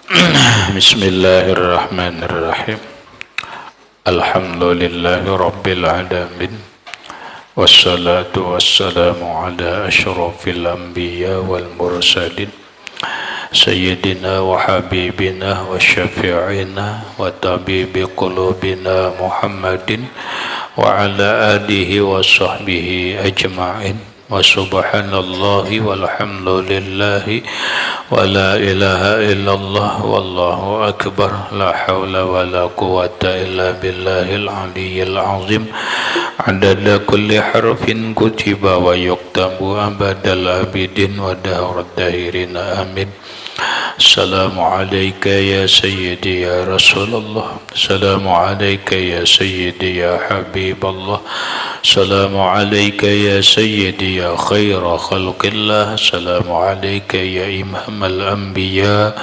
Bismillahirrahmanirrahim. Alhamdulillahi rabbil alamin. Wassalatu wassalamu ala asyrafil anbiya wal mursalin Sayyidina wa habibina wa syafi'ina wa tabibi qulubina Muhammadin wa ala alihi wa sahbihi ajma'in. Wa subhanallahi walhamdulillahi wa la ilaha illallah wallahu akbar. La hawla wa la quwata illa billahil aliyyil azim. Adada kulli harfin kutiba wa yuktabu abadal abidin wa dahrat dahirina amin. Assalamu alayka ya sayyidi ya Rasulullah. Assalamu alayka ya sayyidi ya Habiballah. Assalamu alayka ya sayyidi ya khaira khalqillah. Assalamu alayka ya imam al-anbiya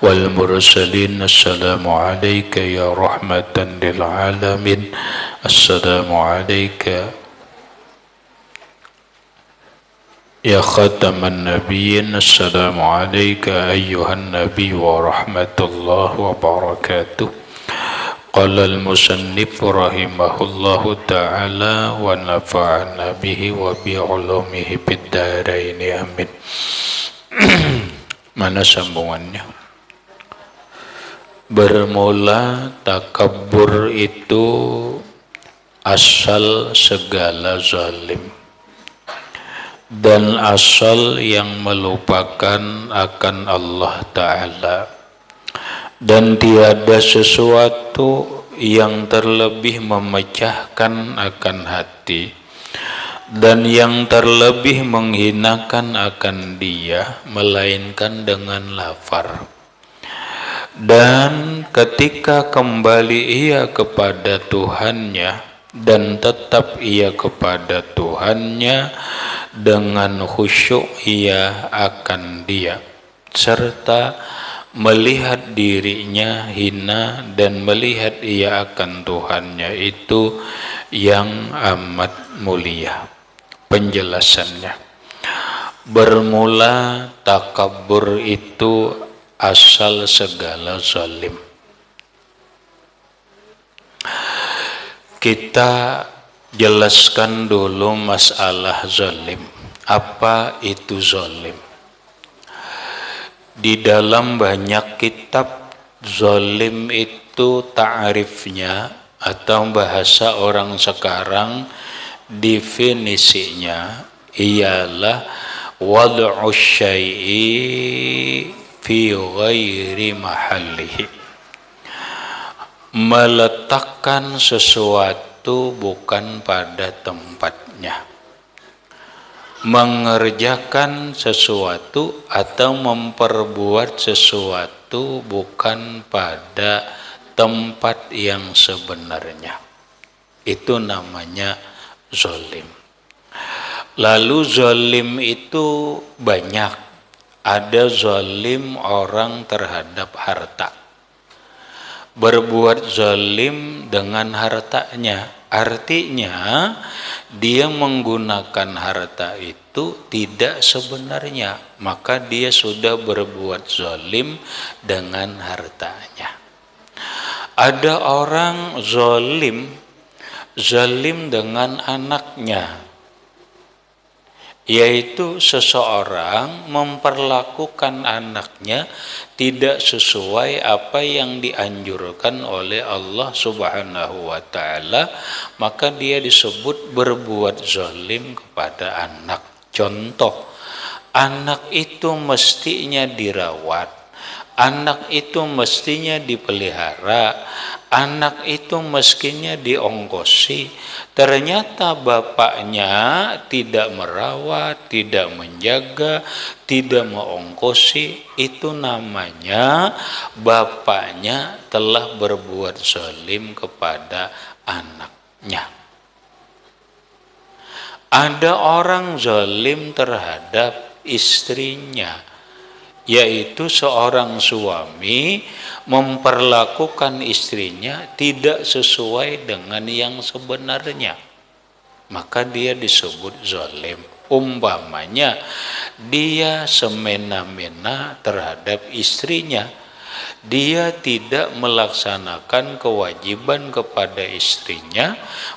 wal mursalin. Assalamu alayka ya rahmatan lil alamin. Assalamu alayka ya khataman nabiyyin. Assalamu alayka ayyuhan nabiy wa rahmatullah wa barakatuh. Qala al-musannif rahimahullahu ta'ala wa nafa'ana bihi wa bi'ulumihi fid dharain amin. Mana sambungannya? Bermula takabbur itu asal segala zalim dan asal yang melupakan akan Allah Ta'ala, dan tiada sesuatu yang terlebih memecahkan akan hati dan yang terlebih menghinakan akan dia melainkan dengan lafar. Dan ketika kembali ia kepada Tuhannya dan tetap ia kepada Tuhannya, dengan khusyuk ia akan dia, serta melihat dirinya hina dan melihat ia akan Tuhannya itu yang amat mulia. Penjelasannya, bermula takabbur itu asal segala zalim. Kita jelaskan dulu masalah zalim. Apa itu zalim? Di dalam banyak kitab, zalim itu ta'rifnya atau bahasa orang sekarang definisinya ialah wad'u syai'i fi ghairi mahallihi, meletakkan sesuatu bukan pada tempatnya, mengerjakan sesuatu atau memperbuat sesuatu bukan pada tempat yang sebenarnya. Itu namanya zalim. Lalu zalim itu banyak. Ada zalim orang terhadap harta, berbuat zalim dengan hartanya, artinya dia menggunakan harta itu tidak sebenarnya, maka dia sudah berbuat zalim dengan hartanya. Ada orang zalim dengan anaknya, yaitu seseorang memperlakukan anaknya tidak sesuai apa yang dianjurkan oleh Allah Subhanahu wa Ta'ala, maka dia disebut berbuat zalim kepada anak. Contoh, anak itu mestinya dirawat, anak itu mestinya dipelihara, anak itu mestinya diongkosi. Ternyata bapaknya tidak merawat, tidak menjaga, tidak mengongkosi. Itu namanya bapaknya telah berbuat zalim kepada anaknya. Ada orang zalim terhadap istrinya, yaitu seorang suami memperlakukan istrinya tidak sesuai dengan yang sebenarnya, maka dia disebut zalim. Umpamanya dia semena-mena terhadap istrinya, dia tidak melaksanakan kewajiban kepada istrinya,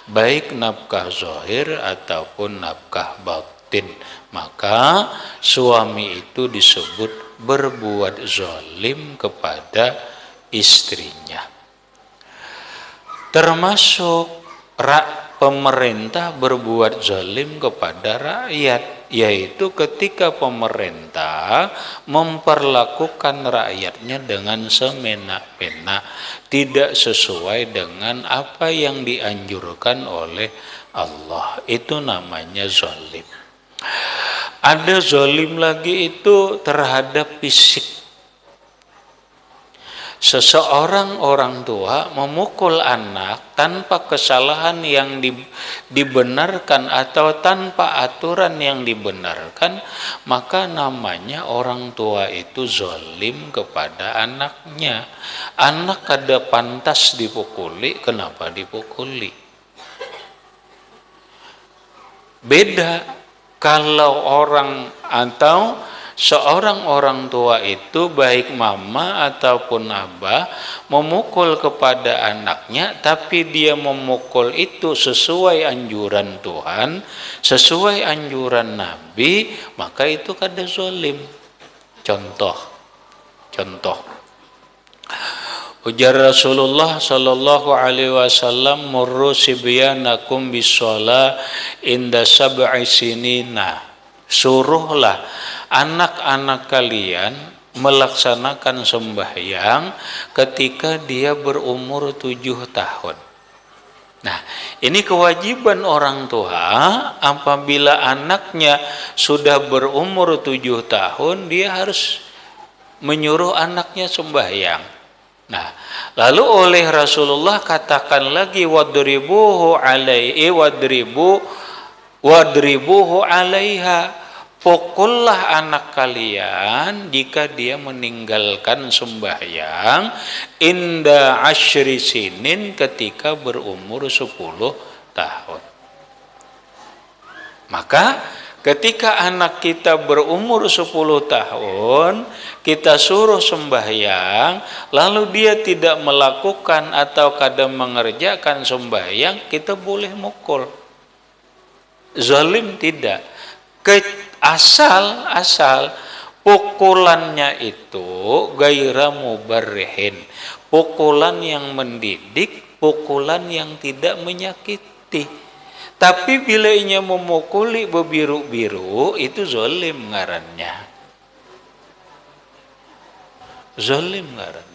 baik nafkah zahir ataupun nafkah batin, maka suami itu disebut berbuat zalim kepada istrinya. Termasuk pemerintah berbuat zalim kepada rakyat, yaitu ketika pemerintah memperlakukan rakyatnya dengan semena-mena, tidak sesuai dengan apa yang dianjurkan oleh Allah. Itu namanya zalim. Ada zalim lagi itu terhadap fisik. Seseorang orang tua memukul anak tanpa kesalahan yang dibenarkan atau tanpa aturan yang dibenarkan, maka namanya orang tua itu zalim kepada anaknya. Anak kada pantas dipukuli, kenapa dipukuli? Beda kalau orang atau seorang orang tua itu baik mama ataupun abah memukul kepada anaknya, tapi dia memukul itu sesuai anjuran Tuhan, sesuai anjuran Nabi, maka itu kada zalim. Contoh ujar Rasulullah sallallahu alaihi wasallam, murru sibyanakum bisolah inda sab'i sinina. Suruhlah anak-anak kalian melaksanakan sembahyang ketika dia berumur 7 tahun. Nah, ini kewajiban orang tua. Apabila anaknya sudah berumur 7 tahun, dia harus menyuruh anaknya sembahyang. Nah, lalu oleh Rasulullah katakan lagi, wadribuhu alaiha. Pukullah anak kalian jika dia meninggalkan sembahyang inda asyri sinin, ketika berumur 10 tahun. Maka ketika anak kita berumur 10 tahun, kita suruh sembahyang, lalu dia tidak melakukan atau kadang mengerjakan sembahyang, kita boleh mukul. Zalim tidak. Asal pukulannya itu gaira mubarrihin, pukulan yang mendidik, pukulan yang tidak menyakiti. Tapi bila ia memukuli bebiru-biru, itu zalim ngarannya. Zalim ngarannya.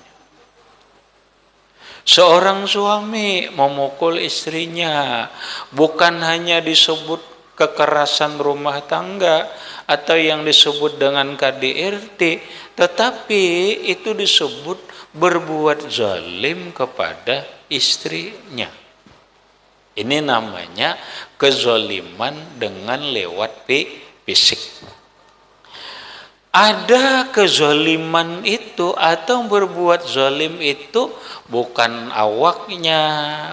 Seorang suami memukul istrinya, bukan hanya disebut kekerasan rumah tangga atau yang disebut dengan KDRT, tetapi itu disebut berbuat zalim kepada istrinya. Ini namanya kezaliman dengan lewat fisik. Ada kezaliman itu atau berbuat zalim itu bukan awaknya,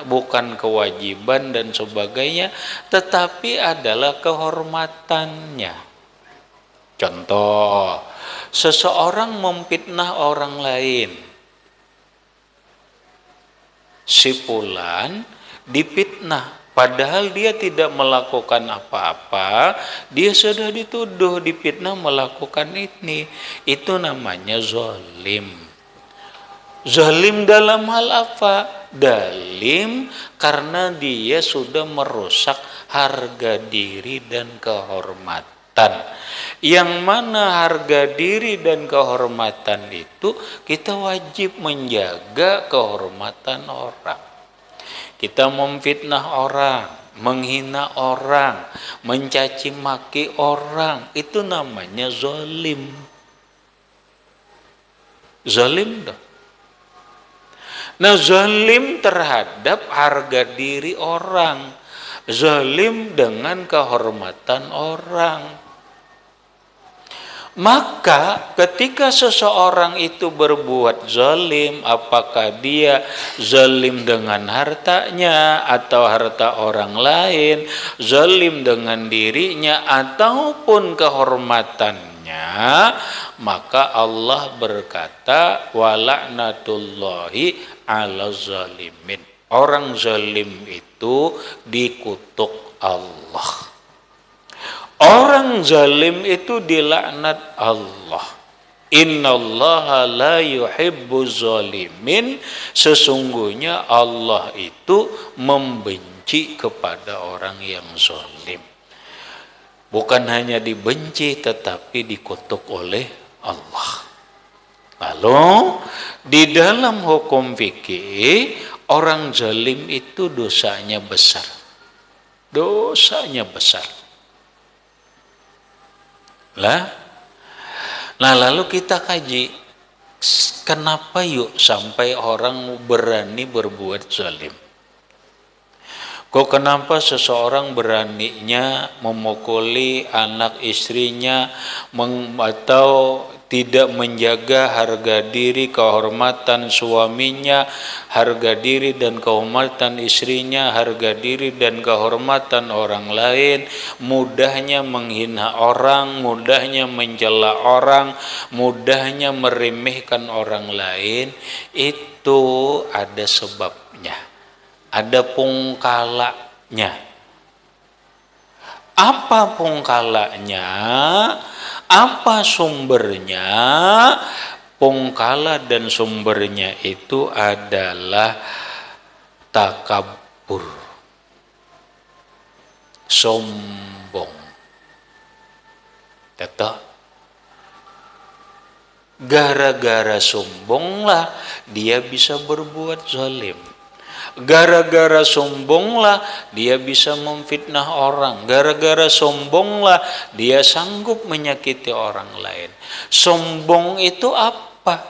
bukan kewajiban dan sebagainya, tetapi adalah kehormatannya. Contoh, seseorang memfitnah orang lain. Si fulan difitnah, padahal dia tidak melakukan apa-apa, dia sudah dituduh, difitnah melakukan ini. Itu namanya zalim. Zalim dalam hal apa? Zalim karena dia sudah merusak harga diri dan kehormatan. Yang mana harga diri dan kehormatan itu kita wajib menjaga kehormatan orang. Kita memfitnah orang, menghina orang, mencaci maki orang, itu namanya zalim. Zalim dah. Nah, zalim terhadap harga diri orang, zalim dengan kehormatan orang. Maka ketika seseorang itu berbuat zalim, apakah dia zalim dengan hartanya atau harta orang lain, zalim dengan dirinya ataupun kehormatannya, dosanya, maka Allah berkata wala'natullahi 'alaz zalimin. Orang zalim itu dikutuk Allah. Orang zalim itu dilaknat Allah. Innallaha la yuhibbuz zalimin. Sesungguhnya Allah itu membenci kepada orang yang zalim. Bukan hanya dibenci tetapi dikutuk oleh Allah. Lalu di dalam hukum fikih orang zalim itu dosanya besar. Dosanya besar. Nah lalu kita kaji, kenapa yuk sampai orang berani berbuat zalim? Kok kenapa seseorang beraninya memukuli anak istrinya atau tidak menjaga harga diri, kehormatan suaminya, harga diri dan kehormatan istrinya, harga diri dan kehormatan orang lain, mudahnya menghina orang, mudahnya mencela orang, mudahnya meremehkan orang lain, itu ada sebabnya, ada pungkalanya. Apa pungkalanya? Apa sumbernya? Pungkala dan sumbernya itu adalah takabur, sombong. Tetap gara-gara sombonglah dia bisa berbuat zalim. Gara-gara sombonglah dia bisa memfitnah orang. Gara-gara sombonglah dia sanggup menyakiti orang lain. Sombong itu apa?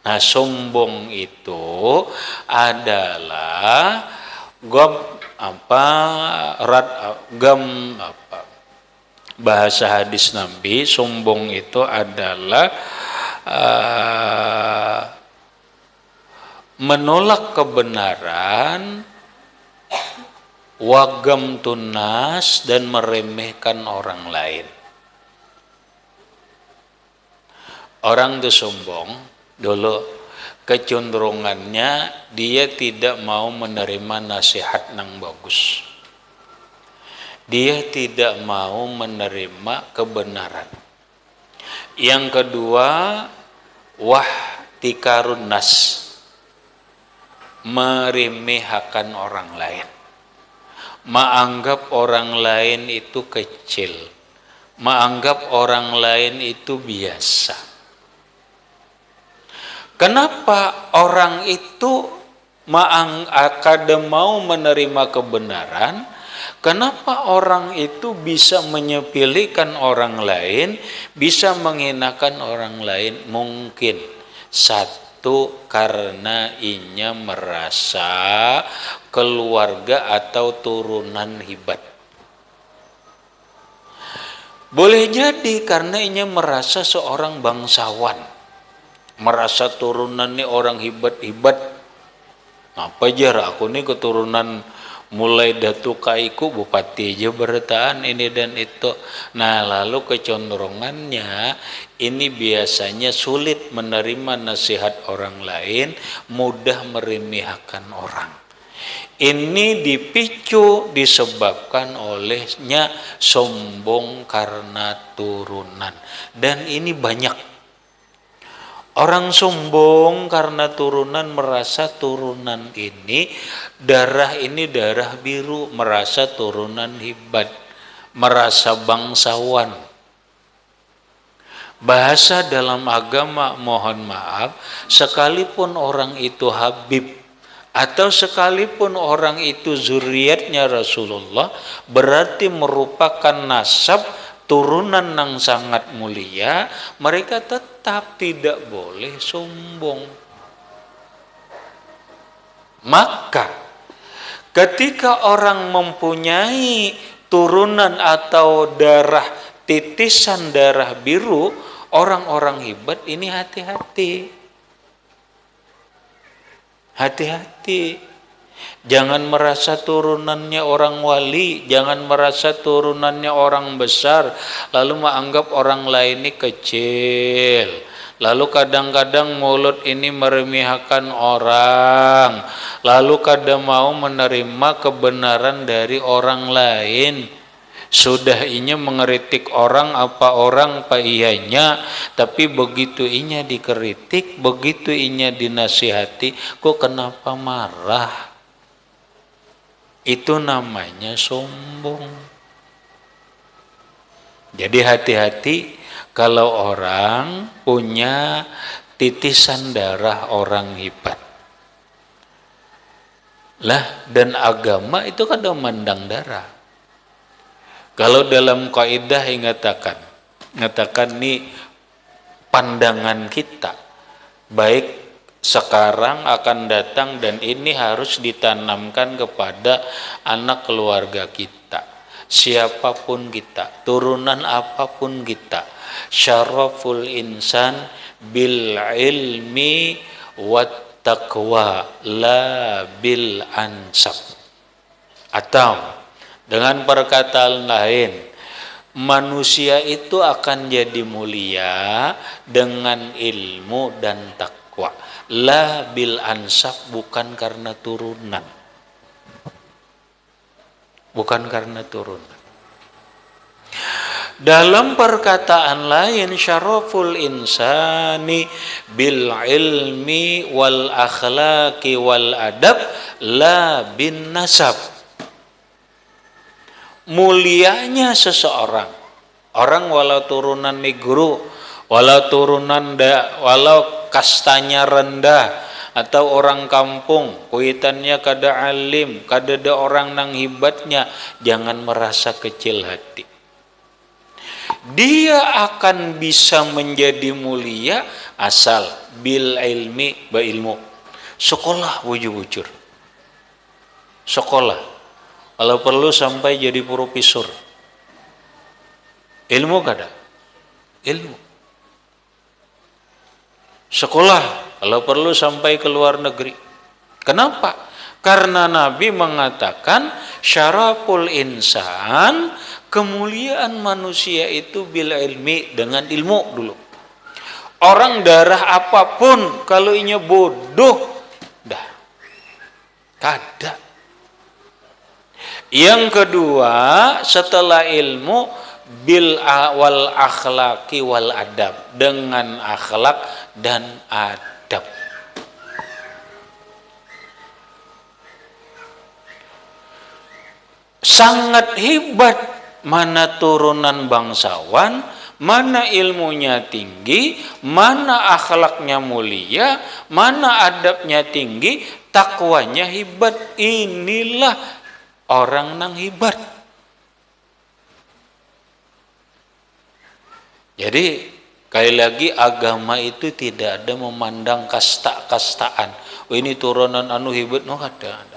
Nah, sombong itu adalah bahasa hadis Nabi, sombong itu adalah menolak kebenaran, wagam tunas, dan meremehkan orang lain. Orang itu sombong, dulu kecenderungannya dia tidak mau menerima nasihat yang bagus. Dia tidak mau menerima kebenaran. Yang kedua, wahtikarun nas, meremehkan orang lain, menganggap orang lain itu kecil, menganggap orang lain itu biasa. Kenapa orang itu kadang mau menerima kebenaran? Kenapa orang itu bisa menyepelekan orang lain, bisa menghinakan orang lain? Mungkin satu, karena inya merasa keluarga atau turunan hebat. Boleh jadi karena inya merasa seorang bangsawan, merasa turunannya orang hebat-hebat. Apa jar aku nih keturunan mulai Datu Kaiku, bupati aja bertahan ini dan itu. Nah lalu kecenderungannya ini biasanya sulit menerima nasihat orang lain, mudah meremehkan orang. Ini dipicu disebabkan olehnya sombong karena turunan. Dan ini banyak. Orang sombong karena turunan, merasa turunan ini darah biru, merasa turunan hebat, merasa bangsawan. Bahasa dalam agama, mohon maaf, sekalipun orang itu Habib atau sekalipun orang itu zuriatnya Rasulullah, berarti merupakan nasab turunan yang sangat mulia, mereka tetap tidak boleh sombong. Maka ketika orang mempunyai turunan atau darah, titisan darah biru, orang-orang hebat ini hati-hati. Hati-hati. Jangan merasa turunannya orang wali, jangan merasa turunannya orang besar, lalu menganggap orang lain ini kecil. Lalu kadang-kadang mulut ini meremehkan orang, lalu kadang mau menerima kebenaran dari orang lain. Sudah inya mengeritik orang apa orang apa iyanya, tapi begitu inya dikritik, begitu inya dinasihati, kok kenapa marah? Itu namanya sombong. Jadi hati-hati kalau orang punya titisan darah orang hebat. Lah, dan agama itu kadang mandang darah. Kalau dalam kaidah ngatakan nih pandangan kita baik sekarang akan datang dan ini harus ditanamkan kepada anak keluarga kita, siapapun kita, turunan apapun kita. Syaraful insan bil ilmi wat taqwa la bil ansab. Atau dengan perkataan lain, manusia itu akan jadi mulia dengan ilmu dan takwa. La bil ansab, bukan karena turunan. Bukan karena turunan. Dalam perkataan lain, syaraful insani bil ilmi wal akhlaqi wal adab la bin nasab. Mulianya seseorang, orang walau turunan negro, walau kastanya rendah, atau orang kampung, kuitannya kada alim, kada ada orang nang hebatnya, jangan merasa kecil hati. Dia akan bisa menjadi mulia asal bil ilmi, ilmu. Sekolah bujur-bujur. Sekolah. Kalau perlu sampai jadi profesor. Ilmu kada? Ilmu. Sekolah, kalau perlu sampai ke luar negeri. Kenapa? Karena Nabi mengatakan syaraful insan, kemuliaan manusia itu bil ilmi, dengan ilmu dulu. Orang darah apapun kalau inya bodoh, dah kada. Yang kedua, setelah ilmu bil wal akhlaqi wal adab, dengan akhlak dan adab. Sangat hebat mana turunan bangsawan, mana ilmunya tinggi, mana akhlaknya mulia, mana adabnya tinggi, takwanya hebat. Inilah orang nang hebat. Jadi sekali lagi, agama itu tidak ada memandang kasta-kastaan. Oh, ini turunan anu hebat, no ada.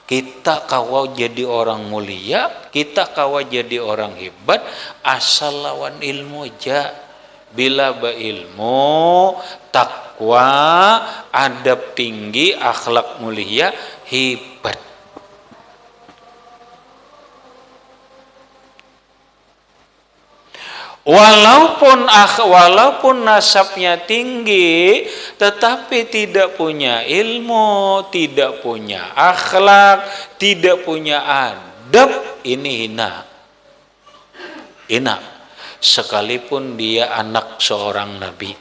Kita kawa jadi orang mulia, kita kawa jadi orang hebat, asal lawan ilmu aja. Bila berilmu, takwa, adab tinggi, akhlak mulia, hebat. Walaupun nasabnya tinggi, tetapi tidak punya ilmu, tidak punya akhlak, tidak punya adab, ini hina. Hina. Sekalipun dia anak seorang nabi.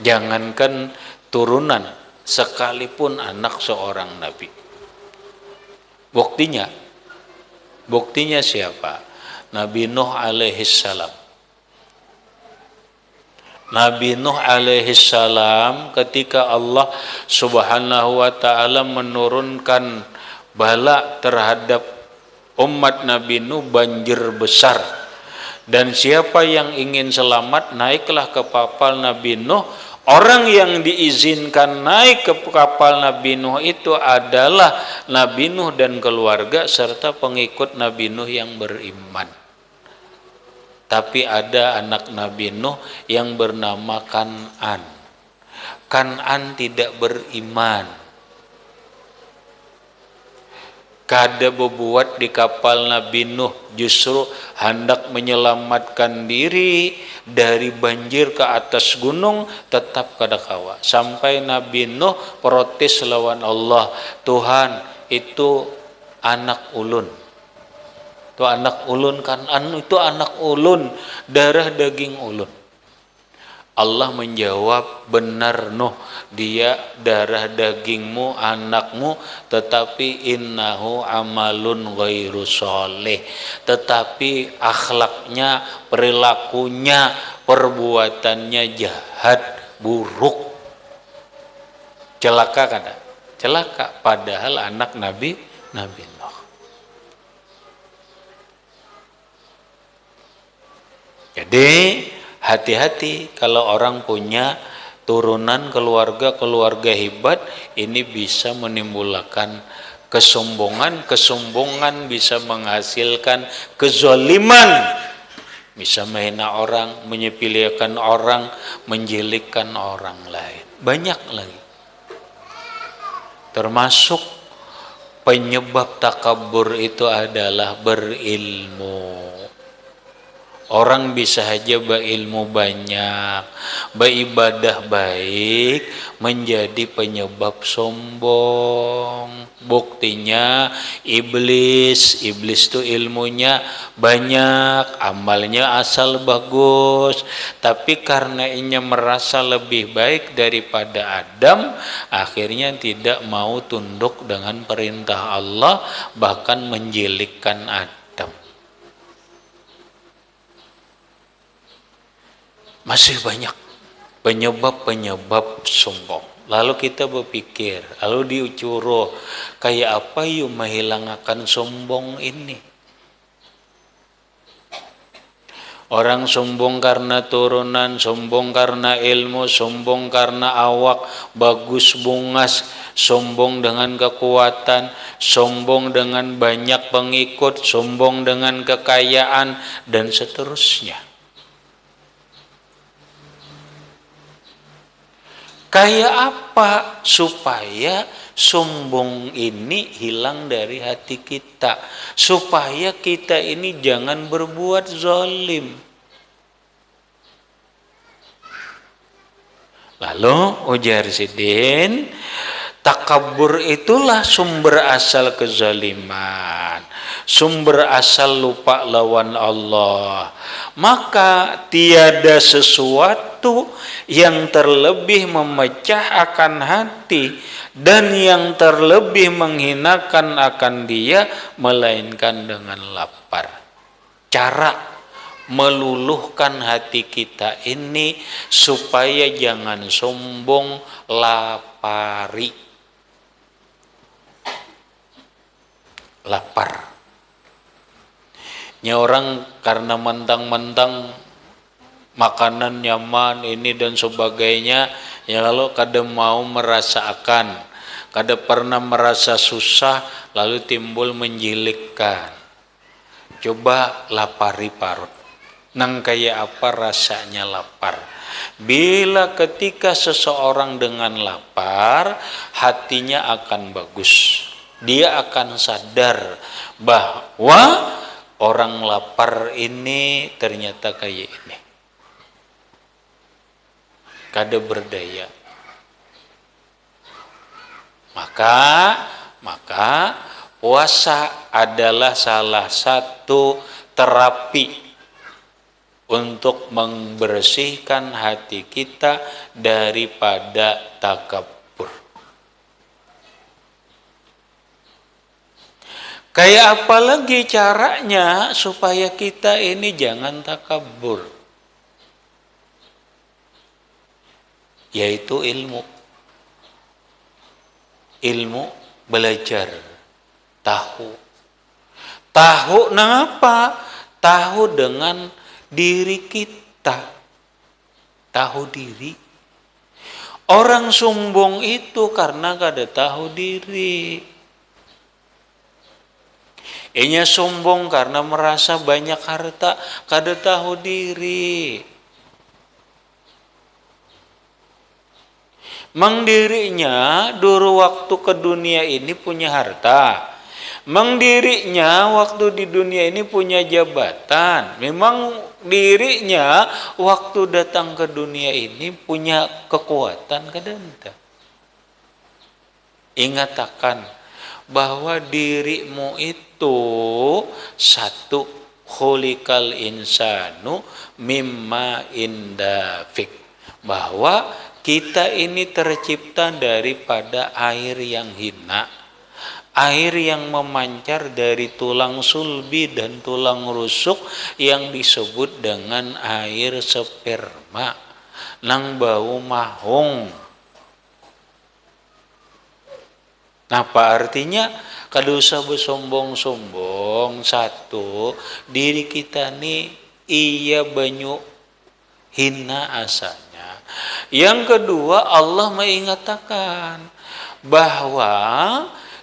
Jangankan turunan, sekalipun anak seorang nabi. Buktinya siapa? Nabi Nuh alaihi salam. Nabi Nuh alaihi salam ketika Allah Subhanahu wa taala menurunkan bala terhadap umat Nabi Nuh, banjir besar. Dan siapa yang ingin selamat, naiklah ke kapal Nabi Nuh. Orang yang diizinkan naik ke kapal Nabi Nuh itu adalah Nabi Nuh dan keluarga serta pengikut Nabi Nuh yang beriman. Tapi ada anak Nabi Nuh yang bernama Kan'an. Kan'an tidak beriman. kada bebuat di kapal Nabi Nuh justru hendak menyelamatkan diri dari banjir ke atas gunung, tetap kada kawa. Sampai Nabi Nuh protes lawan Allah, Tuhan itu anak ulun. Itu anak ulun kan, itu anak ulun, darah daging ulun. Allah menjawab, benar Nuh, dia darah dagingmu, anakmu, tetapi innahu amalun ghairu sholih, tetapi akhlaknya, perilakunya, perbuatannya jahat, buruk. Celaka kan? Celaka, padahal anak Nabi Nuh. Jadi hati-hati kalau orang punya turunan keluarga hebat, ini bisa menimbulkan kesombongan bisa menghasilkan kezaliman, bisa menghina orang, menyepelekan orang, menjelikkan orang lain. Banyak lagi. Termasuk penyebab takabur itu adalah berilmu. Orang bisa saja berilmu banyak, beribadah baik, menjadi penyebab sombong. Buktinya iblis itu ilmunya banyak, amalnya asal bagus, tapi karena ia merasa lebih baik daripada Adam, akhirnya tidak mau tunduk dengan perintah Allah, bahkan menjelikkan Adam. Masih banyak penyebab sombong. Lalu kita berpikir, lalu diucuro, kayak apa yuk menghilangkan sombong ini? Orang sombong karena turunan, sombong karena ilmu, sombong karena awak bagus bungas, sombong dengan kekuatan, sombong dengan banyak pengikut, sombong dengan kekayaan, dan seterusnya. Kayak apa supaya sombong ini hilang dari hati kita, supaya kita ini jangan berbuat zalim. Lalu ujar Sidin, takabur itulah sumber asal kezaliman, sumber asal lupa lawan Allah. Maka tiada sesuatu yang terlebih memecah akan hati dan yang terlebih menghinakan akan dia melainkan dengan lapar. Cara meluluhkan hati kita ini supaya jangan sombong, lapari. Lapar. Ini orang karena mentang-mentang makanan nyaman ini dan sebagainya, ya lalu kada mau merasakan, kada pernah merasa susah, lalu timbul menjilikkan. Coba lapari parut. Nang kayak apa rasanya lapar? Bila ketika seseorang dengan lapar, hatinya akan bagus. Dia akan sadar bahwa orang lapar ini ternyata kayak ini. Kada berdaya. Maka puasa adalah salah satu terapi untuk membersihkan hati kita daripada takabur. Kayak apa lagi caranya supaya kita ini jangan takabur? Yaitu ilmu. Ilmu, belajar, tahu. Tahu nang apa? Tahu dengan diri kita. Tahu diri. Orang sombong itu karena kada tahu diri. Inya sombong karena merasa banyak harta, kada tahu diri. Mang dirinya dulu waktu ke dunia ini punya harta, Memang dirinya waktu di dunia ini punya jabatan. Memang dirinya waktu datang ke dunia ini punya kekuatan kadang-kadang. Ingat akan bahwa dirimu itu satu, khuliqal insanu mimma indafik, bahwa kita ini tercipta daripada air yang hina, air yang memancar dari tulang sulbi dan tulang rusuk yang disebut dengan air sperma nang bau mahung. Apa artinya? Kada usah bersombong-sombong. Satu, diri kita nih iya banyu hina asalnya. Yang kedua, Allah mengingatkan bahwa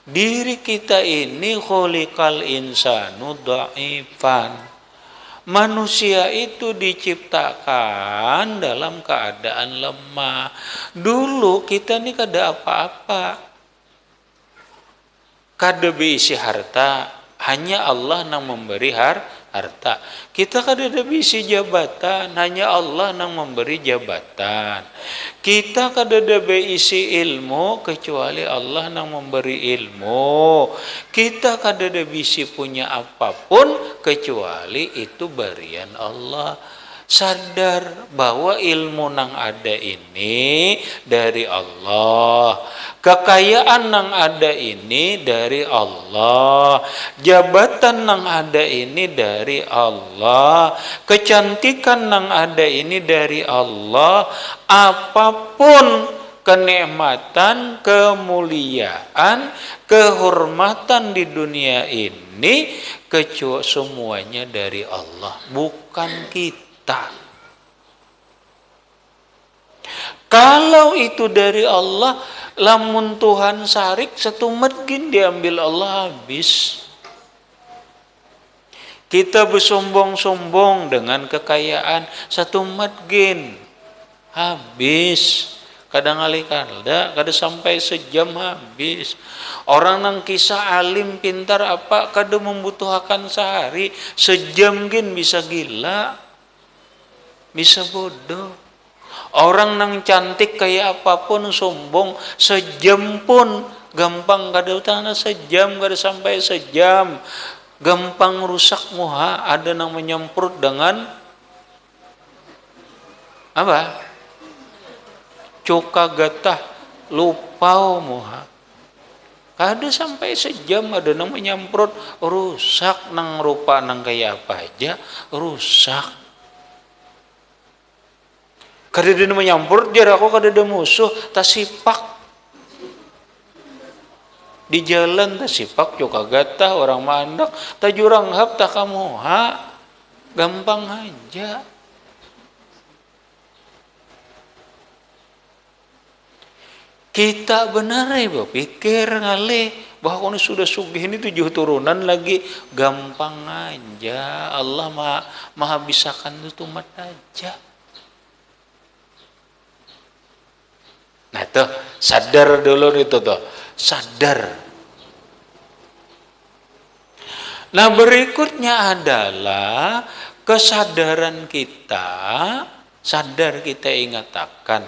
diri kita ini khuliqal insanu dhaifan. Manusia itu diciptakan dalam keadaan lemah. Dulu kita nih kada apa-apa. Kada berisi harta, hanya Allah yang memberi harta. Kita kada ada berisi jabatan, hanya Allah yang memberi jabatan. Kita kada ada berisi ilmu, kecuali Allah yang memberi ilmu. Kita kada ada berisi punya apapun, kecuali itu berian Allah. Sadar bahwa ilmu nang ada ini dari Allah, kekayaan nang ada ini dari Allah, jabatan nang ada ini dari Allah, kecantikan nang ada ini dari Allah. Apapun kenikmatan, kemuliaan, kehormatan di dunia ini kecuali semuanya dari Allah, bukan kita. Kalau itu dari Allah, lamun Tuhan sarik satu medgin diambil Allah habis. Kita bersombong-sombong dengan kekayaan satu medgin habis. Kadang kali kada sampai sejam habis. Orang nang kisah alim pintar apa kada membutuhkan sehari, sejam gin bisa gila, bisa bodoh. Orang nang cantik kayak apapun sombong, sejam pun gampang, kada utana sejam, kada sampai sejam, gampang rusak muha. Ada nang menyemprot dengan apa? Cuka gatah lupau muha. Kada sampai sejam ada nang menyemprot, rusak nang rupa nang kayak apa aja rusak. Kada ada menyamper, jar aku kada ada musuh, tasipak di jalan, tasipak juga gatah orang mandak, tajurang hap tak kamu gampang aja. Kita benar berpikir ngalih bahwa ini sudah sugih ini 7 turunan lagi, gampang aja. Allah maha bisakan itu mat aja. Nah tuh, sadar dulu itu tuh, sadar. Nah berikutnya adalah kesadaran kita, sadar kita ingatakan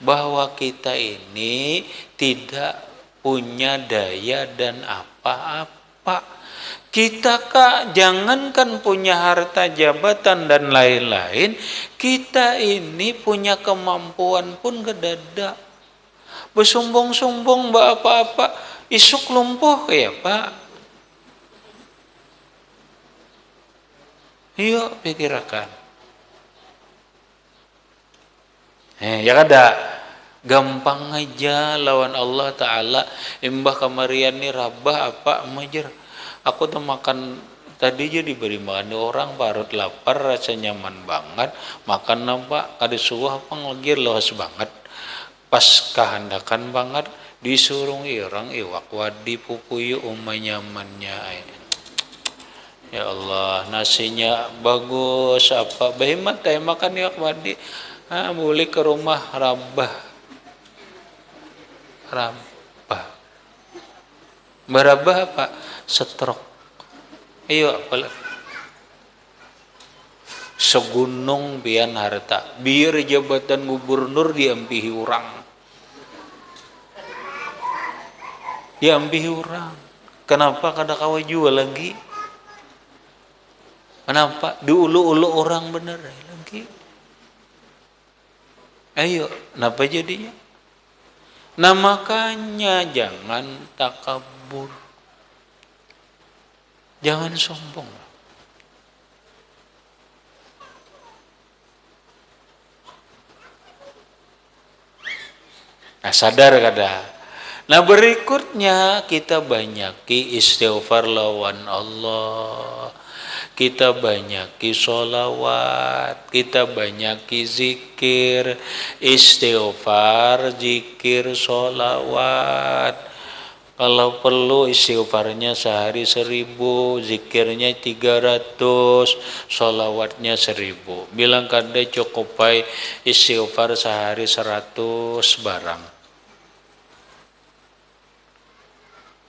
bahwa kita ini tidak punya daya dan apa-apa. Kita jangankan punya harta jabatan dan lain-lain, kita ini punya kemampuan pun kedada. Bersombong-sombong apa-apa, isuk lumpuh ya Pak. Yuk pikirkan. Ya kada, gampang aja lawan Allah Ta'ala. Imbah kemarian ni rabah apa majer. Aku tuh makan tadi aja diberi makan orang, parut lapar, rasa nyaman banget. Makan nampak kada suah apa lagi loas banget. Pas kehendakan banget disuruh irang iwak wadi pupuyu nyamannya. Ya Allah, nasinya bagus apa behemat teh makan iwak wadi. Boleh ke rumah rabah Berapa Pak? Stroke. Ayo apalagi segunung pian harta, biar jabatan gubernur diambihi orang. Diambihi orang. Kenapa kada kawa jual lagi? Kenapa? Diulu-ulu orang bener lagi. Ayo, kenapa jadinya? Nah makanya jangan takabur. Jangan sombong. Nah sadar kada. Nah berikutnya kita banyaki istighfar lawan Allah. Kita banyaki sholawat, kita banyaki zikir, istighfar, zikir, sholawat. Kalau perlu istighfarnya sehari 1000, zikirnya 300, sholawatnya 1000. Bilang kada cukupai istighfar sehari 100 barang.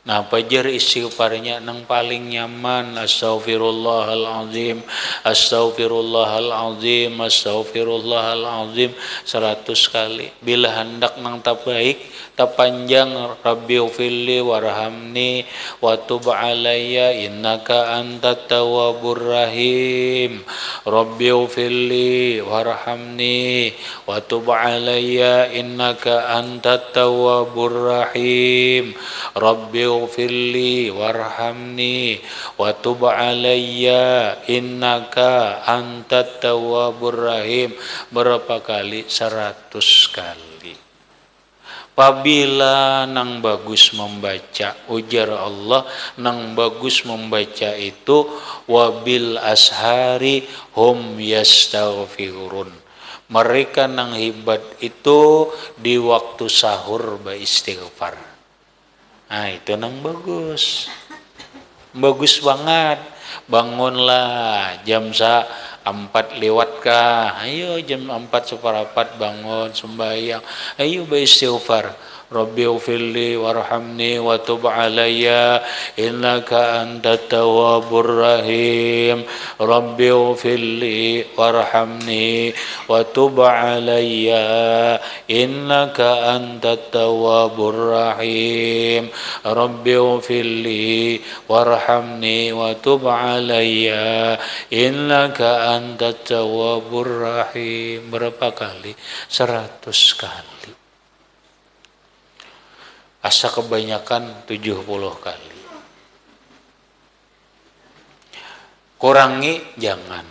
Nah, pajar istighfarnya nang paling nyaman, astaghfirullahalazim, astaghfirullahalazim, astaghfirullahalazim 100 kali. Bila hendak nang tak baik, tak panjang, rabbighfirli warhamni wa tub alayya innaka antat tawwabur rahim. Rabbighfirli warhamni wa tub alayya innaka antat tawwabur rahim. Rabbighfirli warhamni wa tub alayya innaka antat tawwabur rahim. Berapa kali? 100 kali. Apabila nang bagus membaca, ujar Allah, nang bagus membaca itu wabil ashari hum yastaghfirun. Mereka nang hebat itu di waktu sahur beristighfar. Nah itu nang bagus. Bagus banget. Bangunlah jam 4 lewat kah? Ayo jam 4:15 bangun sembahyang. Ayo beristighfar. Rabbighfirli warhamni wa tub alayya innaka antat tawwabur rahim. Rabbighfirli warhamni wa tub alayya innaka antat tawwabur rahim. Rabbighfirli warhamni wa tub alayya innaka antat tawwabur rahim. Berapa kali? 100 kali. Asa kebanyakan 70 kali. Kurangi jangan.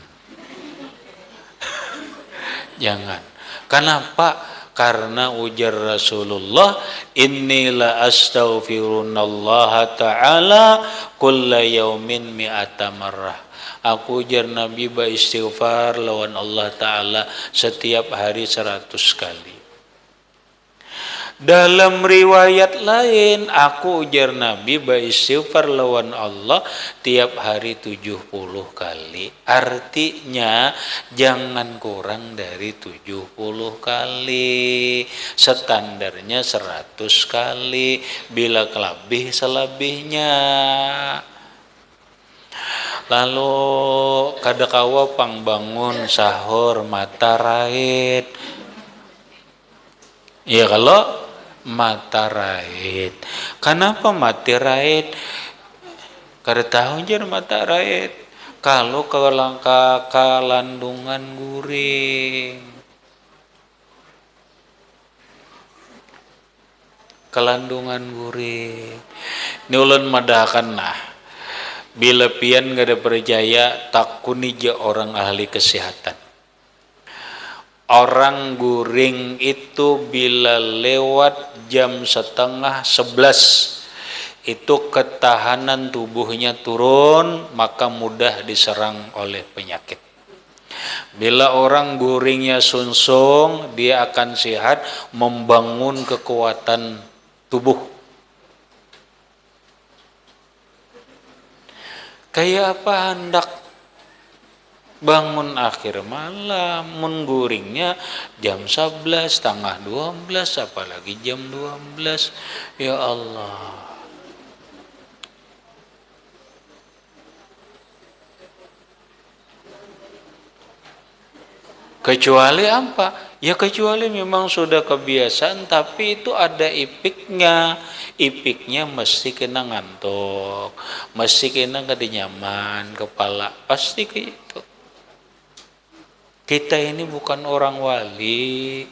Jangan. Kenapa? Karena ujar Rasulullah, innila astaghfirunallaha ta'ala kulla yaumin mi'ata marrah. Aku ujar Nabi beristighfar lawan Allah Ta'ala setiap hari 100 kali. Dalam riwayat lain, aku ujar Nabi beristighfar lawan Allah tiap hari 70 kali. Artinya jangan kurang dari 70 kali. Standarnya 100 kali. Bila kelebih selebihnya. Lalu kadakawa pangbangun sahur mata raib. Ya kalau mata raib. Kenapa mati raib? Kada tahu jar mata raib. Kalau kalandungan guring. Kalandungan guring. Ini ulun madakan nah. Bila pian kada percaya takunija orang ahli kesehatan. Orang guring itu bila lewat jam 10:30 itu ketahanan tubuhnya turun, maka mudah diserang oleh penyakit. Bila orang guringnya sungsung, dia akan sehat, membangun kekuatan tubuh. Kayak apa hendak bangun akhir malam, mengguringnya jam 11, 11:30, apalagi jam 12. Ya Allah. Kecuali apa? Ya kecuali memang sudah kebiasaan, tapi itu ada ipiknya. Ipiknya mesti kena ngantuk, mesti kena kada nyaman kepala, pasti kayak itu. Kita ini bukan orang wali.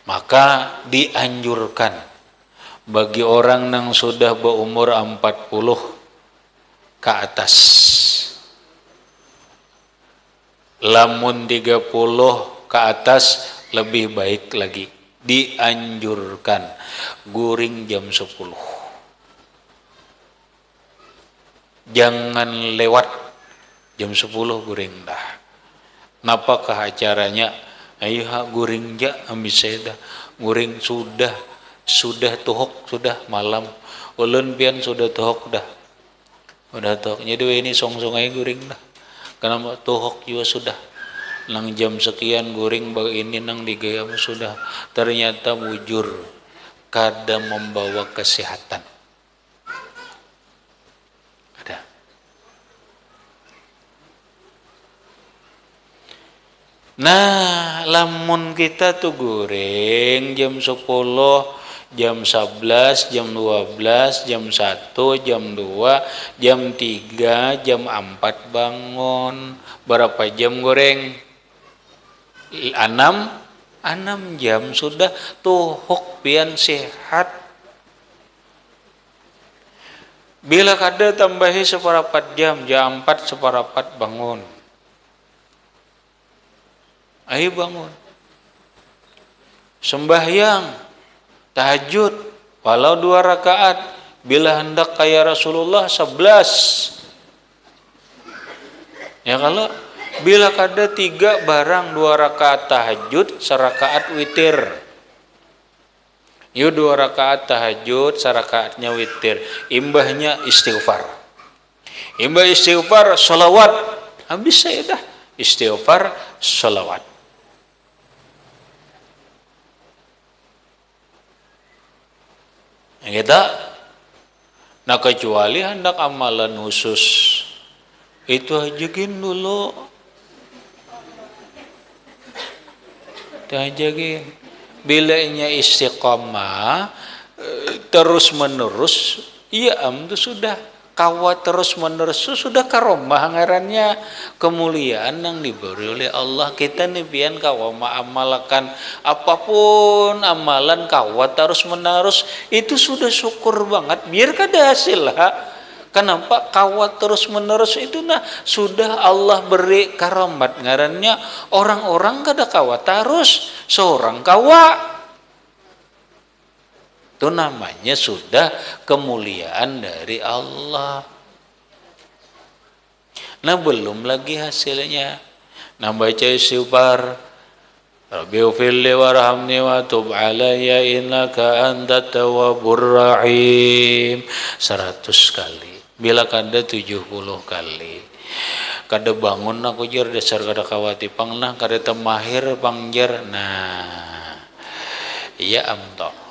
Maka dianjurkan bagi orang yang sudah berumur 40 ke atas, lamun 30 ke atas lebih baik lagi, dianjurkan guring jam 10. Jangan lewat jam 10 guring dah. Napakah acaranya? Ayo guring ja ambil saya dah. Guring sudah tuhok, sudah malam. Ulun pian sudah tuhok dah. Udah tuhok. Jadi ini song-song aja guring dah. Karena tuhok juga sudah. Nang jam sekian guring bagi ini nang digayam sudah. Ternyata mujur kada membawa kesehatan. Ada. Nah, lamun kita tuh guring jam 10, jam 11, jam 12, jam 1, jam 2, jam 3, jam 4 bangun. Berapa jam goreng? 6 jam sudah tuhuk pian sehat. Bila kada tambahi seperapat jam, jam 4 seperapat bangun. Ayo bangun. Sembahyang tahajud walau 2 rakaat, bila hendak kaya Rasulullah 11. Ya kalau bila kada 3 barang 2 rakaat tahajud, 1 rakaat witir. Yuk 2 rakaat tahajud, 1 rakaatnya witir. Imbahnya istighfar. Imbah istighfar, sholawat. Habis saya dah. Istighfar, sholawat. Kita, nah kecuali hendak amalan khusus, itu ajakin dulu, ajakin. Bilanya istiqamah terus menerus, iya itu sudah kawat terus menerus, sudah karomah ngarannya kemuliaan yang diberi oleh Allah. Kita nih pian kawama amalkan apapun amalan kawat terus menerus, itu sudah syukur banget, biar kada hasil lah. Kenapa kawat terus menerus itu nah sudah Allah beri karamat ngarannya orang-orang kada kawat terus seorang kawat. Itu namanya sudah kemuliaan dari Allah. Nah belum lagi hasilnya. Nah baca istighfar, Rabbighfirli warhamni wa tub alayya innaka antat tawwabur rahim 100 kali. Bila kada 70 kali. Kada bangun aku jar dasar kada kawati pangnah kada temahir pangjar. Nah iya amto.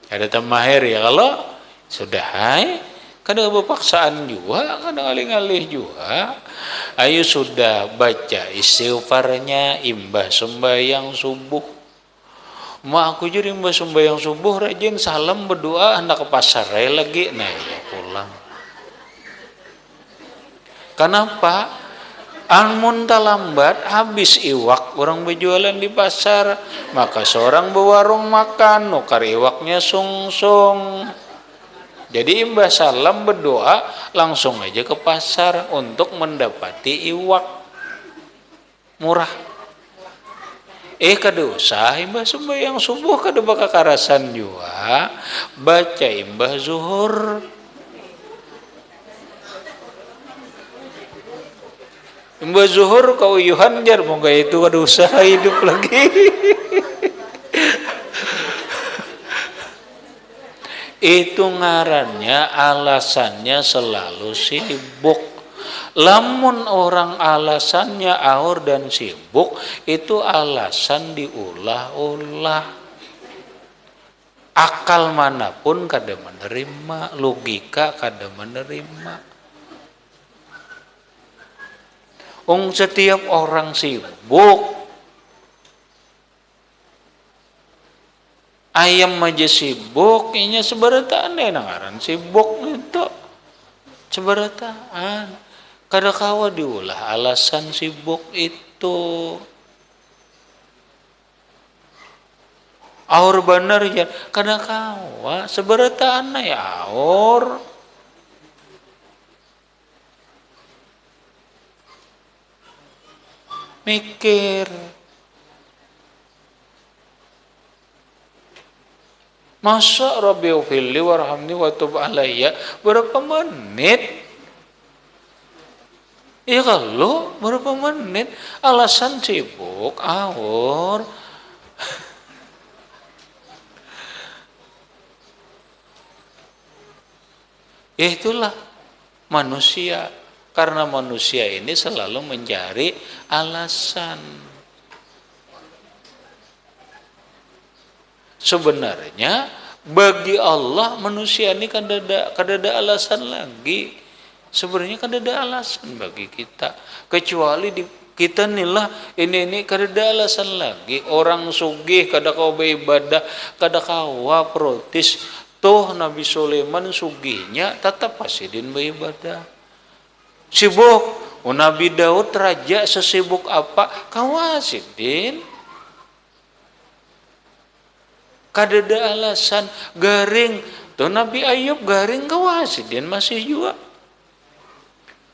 Ada temahir ya kalau sudah hai, kadang berpaksaan juga, kadang alih-alih juga. Ayo sudah baca istighfarnya, imbah sembahyang subuh. Ma aku jadi imbah sembahyang subuh rajin salam berdoa hendak ke pasar lagi, nah ya pulang. Kenapa? Amun lambat habis iwak orang berjualan di pasar, maka seorang berwarung makan nukar iwaknya sungsung. Jadi imbah salam berdoa langsung aja ke pasar untuk mendapati iwak murah. Kada usah imbah sembahyang subuh kada bakal karasan juga, baca imbah zuhur. Mbak Zuhur kau Yuhan jar moga itu ada usaha hidup lagi. Itu ngarannya alasannya selalu sibuk. Lamun orang alasannya aur dan sibuk, itu alasan diulah-ulah. Akal manapun kada menerima, logika kada menerima. Setiap orang sibuk. Ayam aja sibuk, inya seberataan nangaran sibuk itu. Seberataan. Kada kawa diulah alasan sibuk itu. Aur bener ya, kada kawa seberataan ya aur. Mikir. Masa Rabbiu filli warhamni wa tub alayya berapa menit? Ya kalau berapa menit alasan sibuk aur. Itulah manusia, karena manusia ini selalu mencari alasan. Sebenarnya bagi Allah manusia ini kan ada alasan lagi. Sebenarnya kan ada alasan bagi kita, kecuali kita nilah ini kada ada alasan lagi. Orang sugih kada kau beribadah, kada kawa protes. Toh Nabi Sulaiman sugihnya tetap pasidin beribadah. Sibuk, Nabi Daud raja sesibuk apa kawasidin. Kada ada alasan. Garing, toh Nabi Ayub garing kawasidin masih juga.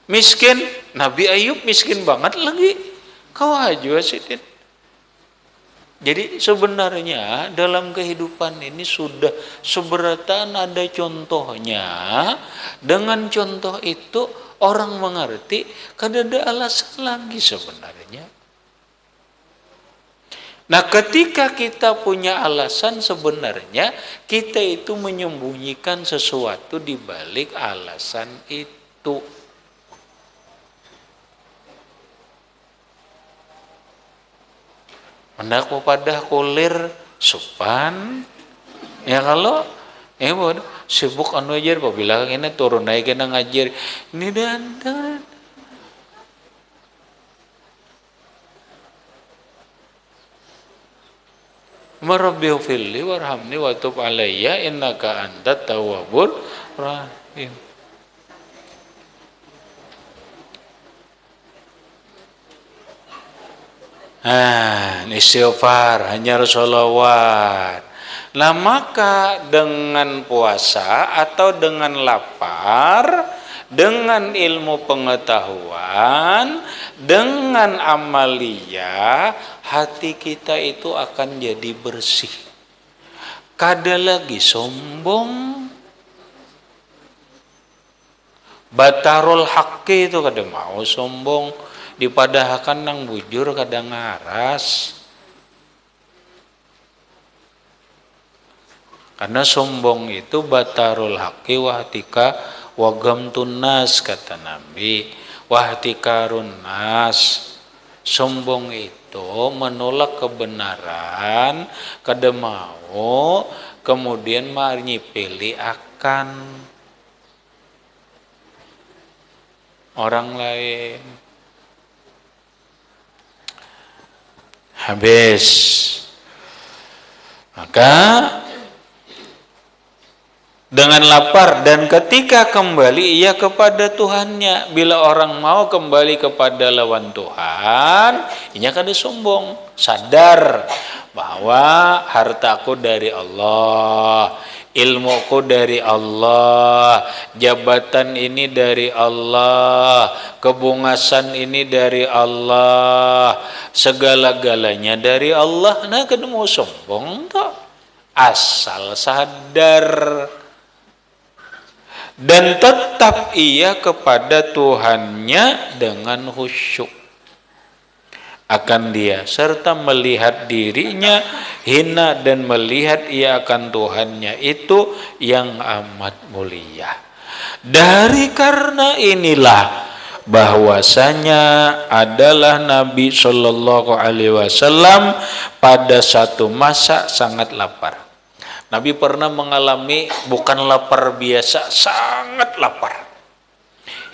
Miskin, Nabi Ayub miskin banget lagi kawaju sidin. Jadi sebenarnya dalam kehidupan ini sudah seberataan ada contohnya. Dengan contoh itu orang mengerti kada ada alasan lagi sebenarnya. Nah, ketika kita punya alasan sebenarnya kita itu menyembunyikan sesuatu di balik alasan itu. Hendak pada kulir supan ya kalau bodoh sibuk anu ajar apabila ini turun naik kena ngajar ini dan Rabbiu filli warhamni wa tub alayya innaka antat tawwabur rahim. Istighfar, hanya sholawat. Nah, maka dengan puasa atau dengan lapar, dengan ilmu pengetahuan, dengan amalia, hati kita itu akan jadi bersih. Kada lagi sombong. Batarul haqqi itu kada mau sombong. Dipadahkan nang bujur kadang ngaras. Karena sombong itu batarul haqqi wahtika wagam tunas kata Nabi. Wahtikarun nas. Sombong itu menolak kebenaran, kada mau, kemudian menyipili akan orang lain. Habis. Maka dengan lapar dan ketika kembali ia kepada Tuhannya. Bila orang mau kembali kepada lawan Tuhan, inya kada sombong, sadar bahwa hartaku dari Allah, ilmuku dari Allah, jabatan ini dari Allah, kebungasan ini dari Allah, segala-galanya dari Allah. Nah, kada mau sombong toh, asal sadar dan tetap ia kepada Tuhannya dengan khusyuk akan dia serta melihat dirinya hina dan melihat ia akan Tuhannya itu yang amat mulia. Dari karena inilah bahwasanya adalah Nabi Shallallahu Alaihi Wasallam pada satu masa sangat lapar. Nabi pernah mengalami bukan lapar biasa, sangat lapar.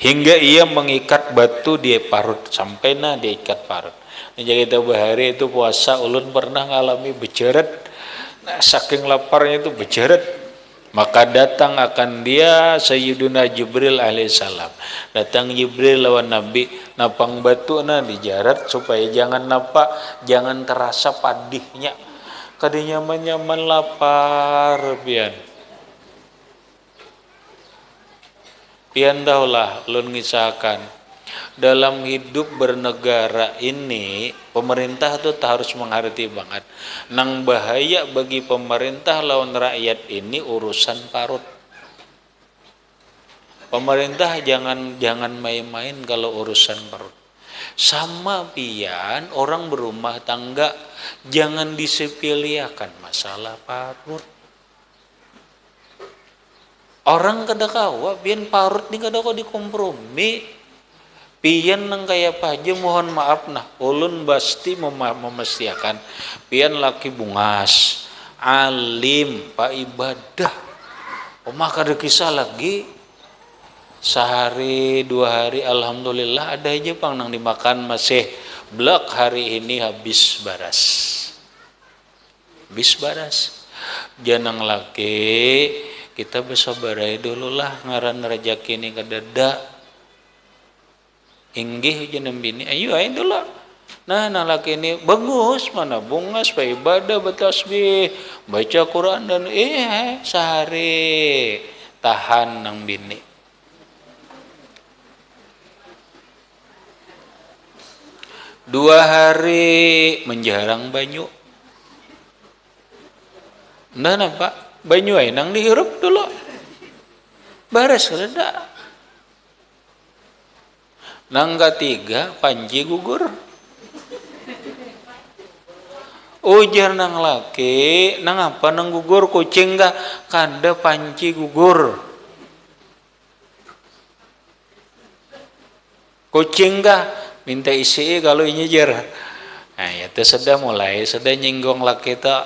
hingga ia mengikat batu di parut, sampai diikat parut. Jadi kita bahari itu puasa ulun pernah ngalami bejeret, saking laparnya itu bejeret, maka datang akan dia Sayyiduna Jibril alaihissalam. Datang Jibril lawan Nabi, napang batu dijarat supaya jangan jangan terasa padihnya, kadi nyaman lapar pian daulah ulun ngisahkan dalam hidup bernegara ini pemerintah tuh harus mengerti banget nang bahaya bagi pemerintah lawan rakyat ini urusan parut. Pemerintah jangan main-main kalau urusan parut. Sama pian orang berumah tangga jangan disepelekan masalah parut. Orang kada kawa pian parut ni kada kau dikompromi. Pian nang kaya paja mohon maaf ulun pasti memastikan pian laki bungas, alim, pak ibadah. Omah kada kisah lagi sehari 2 hari alhamdulillah ada aja pang nang dimakan masih blek hari ini habis baras. Janang laki kita bersabarai dulu lah ngaran rejeki ini kadada. Inggih jeneng bini, ayo dulu. Nah laki ini bagus mana bungas, pak ibadah, bertasbih, baca Quran dan sehari tahan nang bini. Dua hari menjarang banyu. Nah pak banyu nang dihirup dulu. Bares reda. Nang ketiga panci gugur. Ujar nang laki, nang apa nang gugur kucing kada panci gugur. Kucing minta isi kalau ini jar. Nah itu sudah mulai nyinggong laki tak.